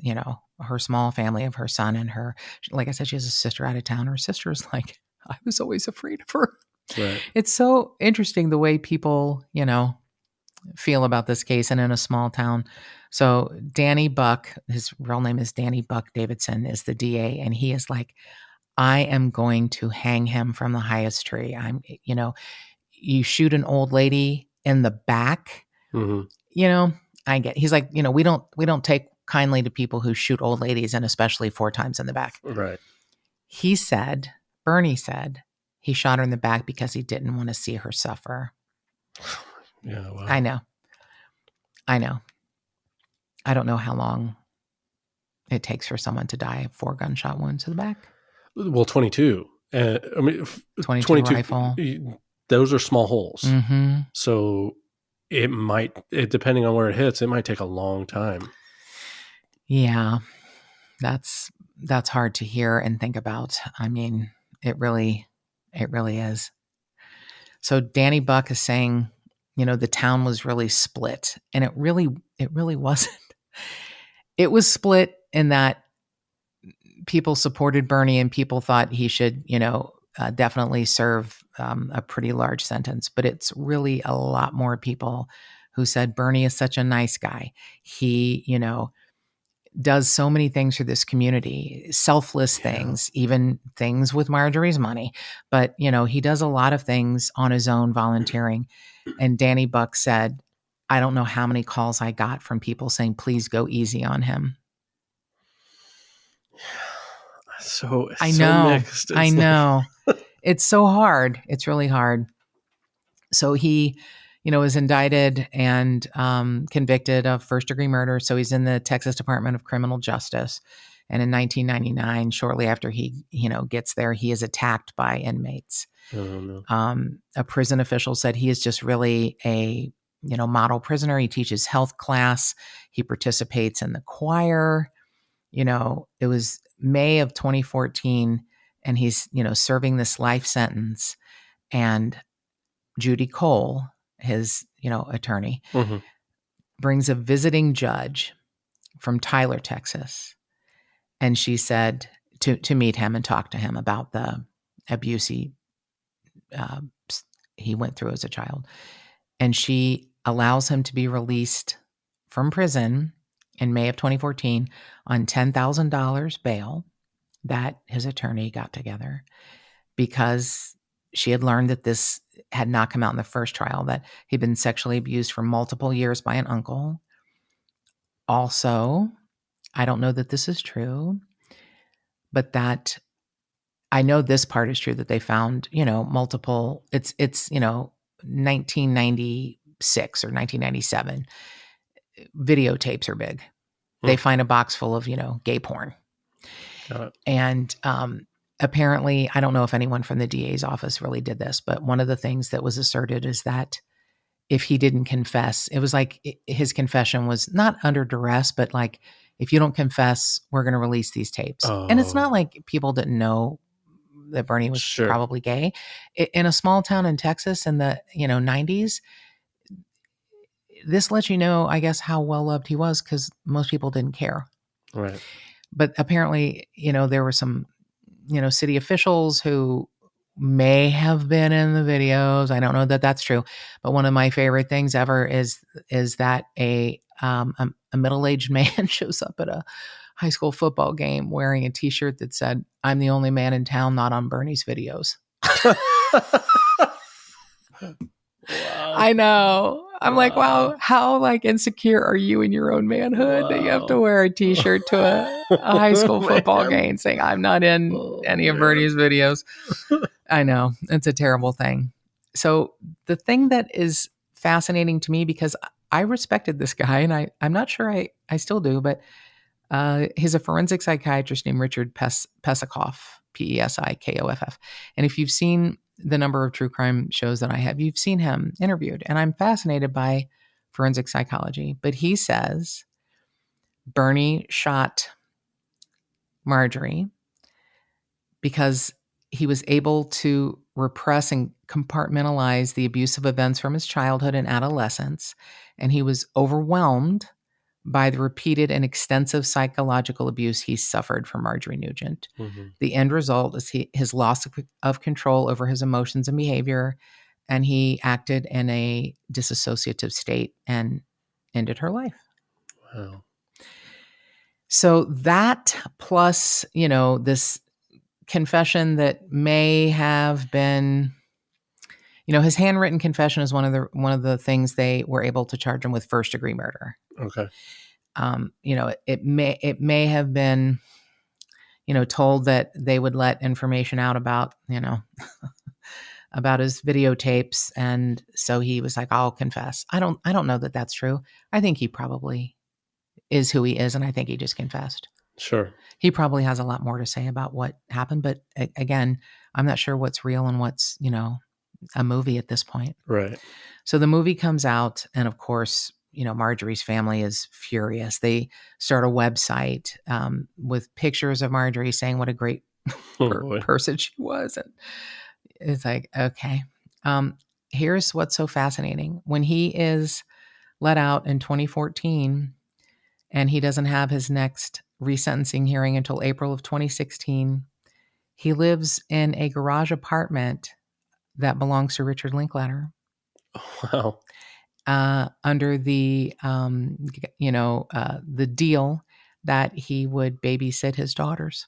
her small family of her son and her. Like I said, she has a sister out of town. Her sister's like, I was always afraid of her. Right. It's so interesting the way people, feel about this case and in a small town. So Danny Buck, his real name is Danny Buck Davidson, is the DA. And he is like, I am going to hang him from the highest tree. You shoot an old lady in the back, I get, he's like, we don't take kindly to people who shoot old ladies and especially 4 times in the back. Right. Bernie said he shot her in the back because he didn't want to see her suffer. Yeah, wow. I know. I don't know how long it takes for someone to die of 4 gunshot wounds to the back. Well, 22. 22 rifle. Those are small holes. So it might, depending on where it hits, it might take a long time. Yeah, that's hard to hear and think about. I mean, it really is. So Danny Buck is saying, the town was really split, and it really wasn't. It was split in that people supported Bernie and people thought he should, definitely serve a pretty large sentence. But it's really a lot more people who said Bernie is such a nice guy. He, does so many things for this community, selfless things, even things with Marjorie's money. But, he does a lot of things on his own, volunteering. And Danny Buck said, I don't know how many calls I got from people saying, please go easy on him. So mixed. I know. It's so hard. It's really hard. So he, is indicted and convicted of first-degree murder. So he's in the Texas Department of Criminal Justice. And in 1999, shortly after he, gets there, he is attacked by inmates. Oh, no. A prison official said he is just really a, model prisoner. He teaches health class. He participates in the choir. It was May of 2014, and he's, serving this life sentence. And Judy Cole, his, attorney, brings a visiting judge from Tyler, Texas. And she said to meet him and talk to him about the abuse he went through as a child. And she allows him to be released from prison in May of 2014 on $10,000 bail that his attorney got together because she had learned that this had not come out in the first trial, that he'd been sexually abused for multiple years by an uncle. Also, I don't know that this is true, but that I know this part is true, that they found, multiple, it's 1996 or 1997. Videotapes are big. They find a box full of, gay porn. Got it. And apparently, I don't know if anyone from the DA's office really did this, but one of the things that was asserted is that if he didn't confess, it was like his confession was not under duress, but like, if you don't confess, we're going to release these tapes. Oh. And it's not like people didn't know that Bernie was probably gay. In a small town in Texas in the 90s, this lets you know, I guess, how well loved he was, because most people didn't care. Right. But apparently, there were some, city officials who may have been in the videos. I don't know that that's true. But one of my favorite things ever is that a middle-aged man shows up at a high school football game wearing a T-shirt that said, "I'm the only man in town not on Bernie's videos." Wow. I know. I'm like, wow, how insecure are you in your own manhood that you have to wear a T-shirt to a high school football game saying, "I'm not in any of Bernie's videos." I know. It's a terrible thing. So the thing that is fascinating to me, because I respected this guy, and I'm not sure I still do, but he's a forensic psychiatrist named Richard Pesikoff, Pesikoff. And if you've seen the number of true crime shows that I have, you've seen him interviewed. And I'm fascinated by forensic psychology. But he says Bernie shot Marjorie because he was able to repress and compartmentalize the abusive events from his childhood and adolescence. And he was overwhelmed by the repeated and extensive psychological abuse he suffered from Marjorie Nugent. Mm-hmm. The end result is his loss of control over his emotions and behavior, and he acted in a disassociative state and ended her life. Wow. So that plus, this confession that may have been, his handwritten confession is one of the things they were able to charge him with first-degree murder. Okay. It may have been, told that they would let information out about, about his videotapes. And so he was like, "I'll confess." I don't know that that's true. I think he probably is who he is. And I think he just confessed. Sure. He probably has a lot more to say about what happened. But again, I'm not sure what's real and what's, a movie at this point. Right. So the movie comes out, and of course, Marjorie's family is furious. They start a website with pictures of Marjorie saying what a great person she was. And it's like, okay. Here's what's so fascinating. When he is let out in 2014 and he doesn't have his next resentencing hearing until April of 2016, he lives in a garage apartment that belongs to Richard Linklater. Wow. Under the deal that he would babysit his daughters.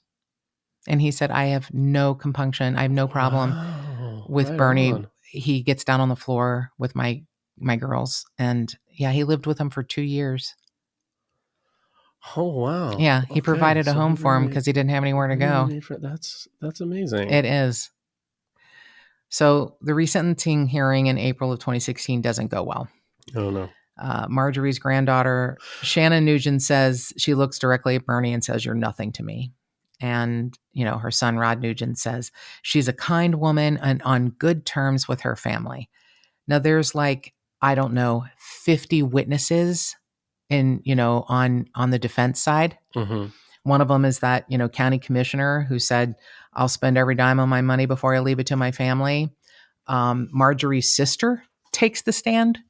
And he said, "I have no compunction. I have no problem with Bernie. On. He gets down on the floor with my girls." And yeah, he lived with them for 2 years. Oh, wow. Yeah, he provided a home for him because he didn't have anywhere to go. That's amazing. It is. So the resentencing hearing in April of 2016 doesn't go well. Oh, no. Marjorie's granddaughter, Shannon Nugent, says she looks directly at Bernie and says, "You're nothing to me." And, her son, Rod Nugent, says she's a kind woman and on good terms with her family. Now, there's 50 witnesses in, on the defense side. Mm-hmm. One of them is that, county commissioner who said, "I'll spend every dime of my money before I leave it to my family." Marjorie's sister takes the stand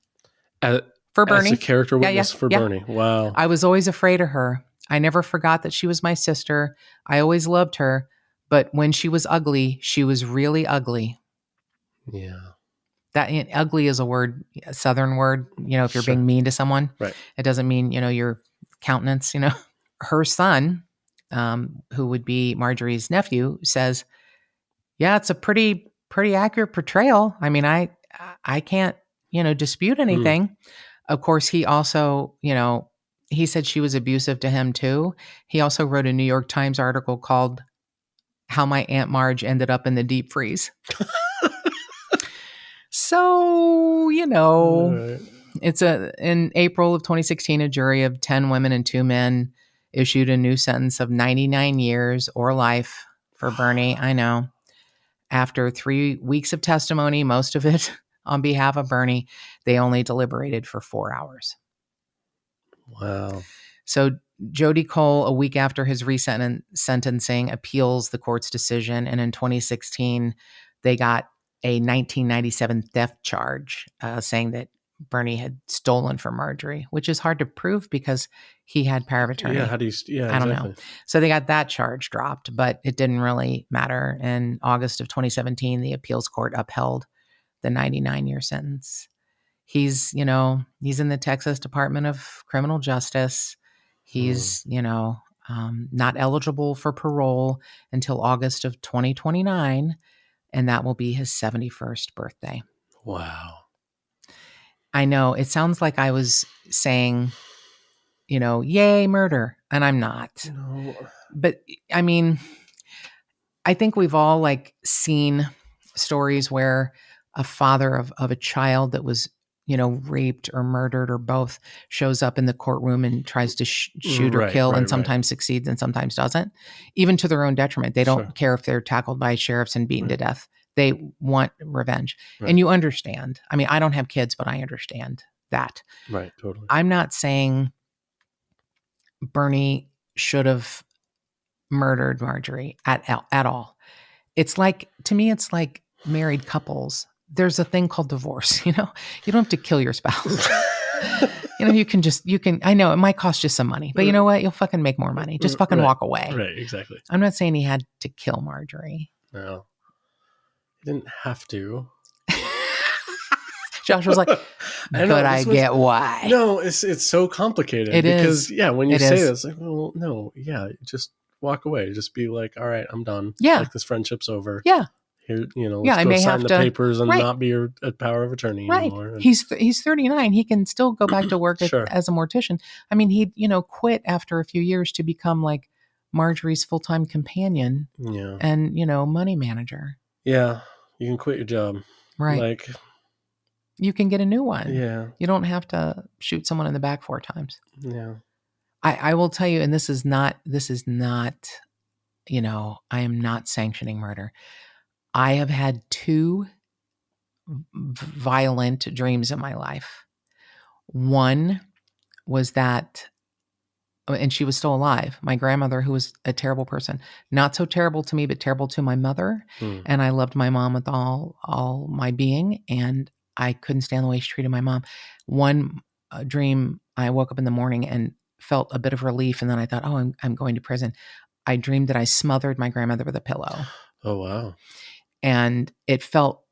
for Bernie. As a character witness for Bernie. Wow. "I was always afraid of her. I never forgot that she was my sister. I always loved her. But when she was ugly, she was really ugly." Yeah. That ugly is a Southern word, if you're being mean to someone, right. It doesn't mean, your countenance, Her son, who would be Marjorie's nephew, says, yeah, it's a pretty accurate portrayal. I mean, I can't, dispute anything. Of course, he also, he said she was abusive to him too. He also wrote a New York Times article called How My Aunt Marge Ended Up in the Deep Freeze. So, it's in April of 2016, a jury of 10 women and 2 men issued a new sentence of 99 years or life for Bernie. I know. After 3 weeks of testimony, most of it on behalf of Bernie, they only deliberated for 4 hours. Wow. So Jody Cole, a week after his sentencing, appeals the court's decision. And in 2016, they got a 1997 theft charge saying that Bernie had stolen from Marjorie, which is hard to prove because he had power of attorney. Yeah, I don't know. So they got that charge dropped, but it didn't really matter. In August of 2017, the appeals court upheld the 99-year sentence. He's in the Texas Department of Criminal Justice. He's, not eligible for parole until August of 2029, and that will be his 71st birthday. Wow. I know it sounds like I was saying, yay, murder, and I'm not. No. But I mean, I think we've all seen stories where a father of a child that was, raped or murdered or both shows up in the courtroom and tries to shoot or kill and sometimes succeeds and sometimes doesn't, even to their own detriment. They don't care if they're tackled by sheriffs and beaten to death. They want revenge. Right. And you understand. I mean, I don't have kids, but I understand that. Right, totally. I'm not saying Bernie should have murdered Marjorie at all. To me, it's like married couples. There's a thing called divorce, you don't have to kill your spouse. You can, I know it might cost you some money, but you know what? You'll fucking make more money. Just fucking walk away. Right, exactly. I'm not saying he had to kill Marjorie. No. He didn't have to. Josh was like, but I get why. No, it's so complicated. It because, is. yeah, when you say this, like, well, no, yeah, just walk away. Just be like, all right, I'm done. Yeah. Like, this friendship over. Yeah. Here, let's go sign the papers and not be your power of attorney anymore. And, he's 39. He can still go back to work as a mortician. I mean, he quit after a few years to become like Marjorie's full-time companion. Yeah. And money manager. Yeah, you can quit your job. Right. Like, you can get a new one. Yeah. You don't have to shoot someone in the back 4 times. Yeah. I will tell you, and this is not, I am not sanctioning murder. I have had 2 violent dreams in my life. One was that, and she was still alive, my grandmother, who was a terrible person, not so terrible to me, but terrible to my mother. And I loved my mom with all my being, and I couldn't stand the way she treated my mom. One dream, I woke up in the morning and felt a bit of relief, and then I thought, oh, I'm going to prison. I dreamed that I smothered my grandmother with a pillow. Oh, wow. And it felt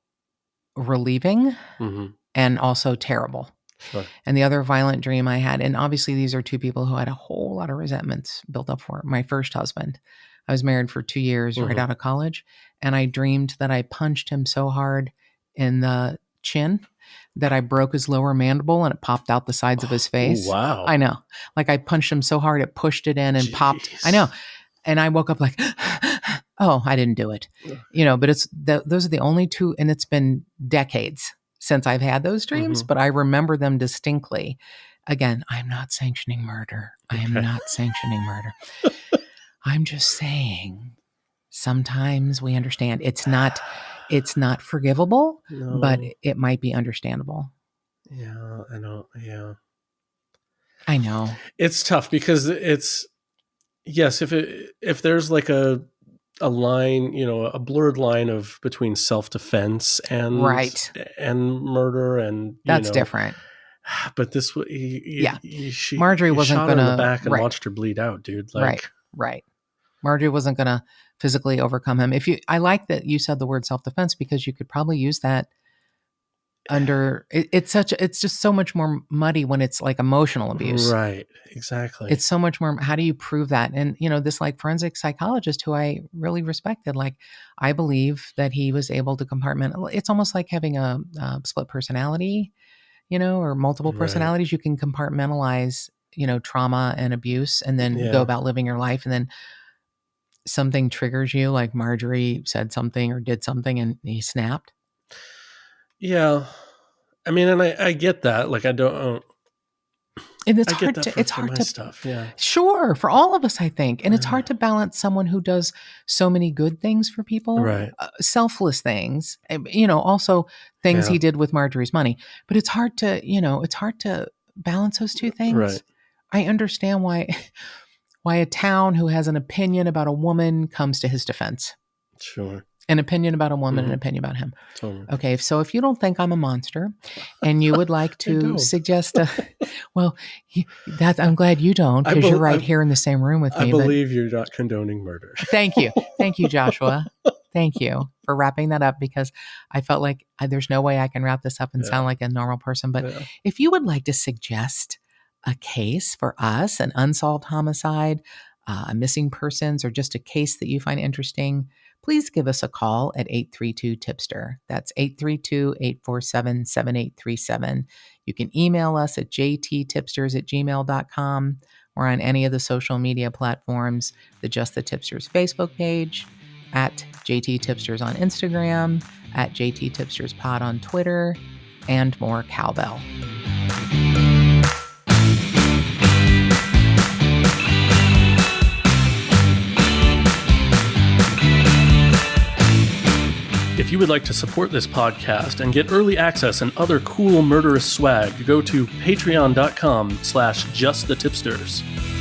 relieving and also terrible. Sure. And the other violent dream I had, and obviously these are 2 people who had a whole lot of resentments built up for my first husband. I was married for 2 years right out of college, and I dreamed that I punched him so hard in the chin that I broke his lower mandible and it popped out the sides of his face. Oh, wow. I know. Like I punched him so hard it pushed it in and popped. I know. And I woke up like, oh, I didn't do it. But those are the only 2, and it's been decades since I've had those dreams, but I remember them distinctly. Again, I'm not sanctioning murder. I am not sanctioning murder. I'm just saying sometimes we understand it's not forgivable, but it might be understandable. Yeah, I know. Yeah. I know. It's tough because yes, if there's like a line, a blurred line of between self-defense and murder, and that's different. But this, Marjorie wasn't shot gonna her in the back and watched her bleed out, dude. Like, right. Marjorie wasn't gonna physically overcome him. I like that you said the word self-defense because you could probably use that it's just so much more muddy when it's like emotional abuse. Right. Exactly. It's so much more. How do you prove that? And, this like forensic psychologist who I really respected, like I believe that he was able to compartmentalize. It's almost like having a split personality, or multiple personalities. You can compartmentalize, trauma and abuse and then go about living your life. And then something triggers you, like Marjorie said something or did something and he snapped. Yeah. I mean, and I get that. Like, I don't. And it's hard to stuff. Yeah. Sure. For all of us, I think. And it's hard to balance someone who does so many good things for people, right. Selfless things, also things he did with Marjorie's money. But it's hard to balance those two things. Right. I understand why a town who has an opinion about a woman comes to his defense. Sure. An opinion about a woman, an opinion about him. Totally. Okay, so if you don't think I'm a monster and you would like to suggest I'm glad you don't, because you're right here in the same room with me. I believe you're not condoning murder. Thank you. Thank you, Joshua. Thank you for wrapping that up, because I felt like there's no way I can wrap this up and sound like a normal person. But if you would like to suggest a case for us, an unsolved homicide, a missing persons, or just a case that you find interesting, please give us a call at 832-TIPSTER. That's 832-847-7837. You can email us at jttipsters@gmail.com. We're on any of the social media platforms, the Just the Tipsters Facebook page, at JT Tipsters on Instagram, at JT Tipsters Pod on Twitter, and more cowbell. If you would like to support this podcast and get early access and other cool murderous swag, go to patreon.com/justthetipsters.